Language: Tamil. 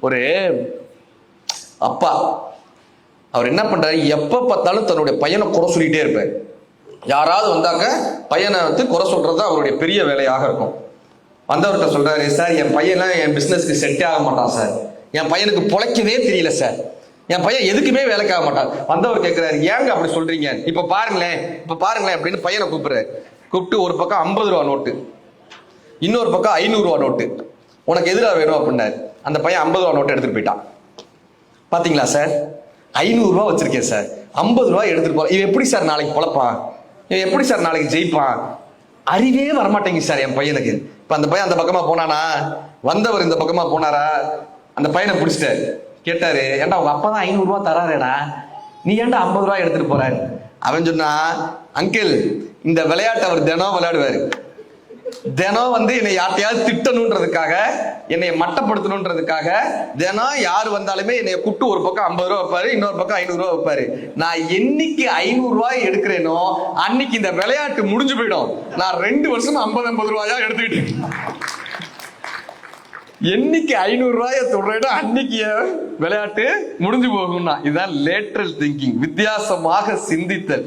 ஒரு அப்பா அவர் என்ன பண்றாரு, எப்ப பார்த்தாலும் தன்னுடைய பையனை குறை சொல்லிட்டே இருப்பார். யாராவது வந்தாக்க பையனை குறை சொல்றது அவருடைய பெரிய வேலையாக இருக்கும். வந்தவர்கிட்ட சொல்றாரு, சார் என் பையன்லாம் என் பிசினஸ்க்கு செட்டே ஆக மாட்டான் சார், என் பையனுக்கு பொழைக்கவே தெரியல சார், என் பையன் எதுக்குமே வேலைக்கு ஆக மாட்டான். வந்தவர் கேட்கிறாரு, ஏங்க அப்படி சொல்றீங்க, இப்ப பாருங்களேன் அப்படின்னு பையனை கூப்பிடுறாரு. கூப்பிட்டு ஒரு பக்கம் 50 ரூபா நோட்டு, இன்னொரு பக்கம் 500 ரூபா நோட்டு, உனக்கு எதிராக வேணும் அப்படின்னாரு. அந்த பையன் 50 ரூபா நோட்டு எடுத்துட்டு போயிட்டான். பாத்தீங்களா சார், 500 ரூபா வச்சிருக்கேன் சார், 50 ரூபாய் எடுத்துட்டு போறான். இவன் எப்படி சார் நாளைக்கு பொழப்பான், இவன் எப்படி சார் நாளைக்கு ஜெயிப்பான், அறிவே வரமாட்டேங்க சார் என் பையனுக்கு. இப்ப அந்த பையன் அந்த பக்கமா போனானா, வந்தவர் இந்த பக்கமா போனாரா, அந்த பையனை பிடிச்சிட்டாரு. கேட்டாரு, ஏன்டா உங்க அப்பா தான் 500 ரூபா தராரேடா, நீ ஏன்டா 50 ரூபாய் எடுத்துட்டு போறாரு. அவன் சொன்னா, அங்கிள் இந்த விளையாட்டு அவர் தினம் விளையாடுவாரு, தினம் என்னை யார்ட்டையாவது திட்டணுன்றதுக்காக, என்னை மட்டப்படுத்தணுன்றதுக்காக தினம் யாரு வந்தாலுமே என்னை கூப்பிட்டு ஒரு பக்கம் 50 ரூபா வைப்பாரு, இன்னொரு பக்கம் 500 ரூபா வைப்பாரு. நான் என்னைக்கு 500 ரூபாய் எடுக்கிறேனோ அன்னைக்கு இந்த விளையாட்டு முடிஞ்சு போயிடும். நான் 2 வருஷம் 50 ரூபாயா எடுத்துக்கிட்டேன். என்னைக்கு 500 ரூபாய தொடுறேனோ அன்னைக்கு விளையாட்டு முடிஞ்சு போகும்னா. இதுதான் லேட்டரல் திங்கிங், வித்தியாசமாக சிந்தித்தல்.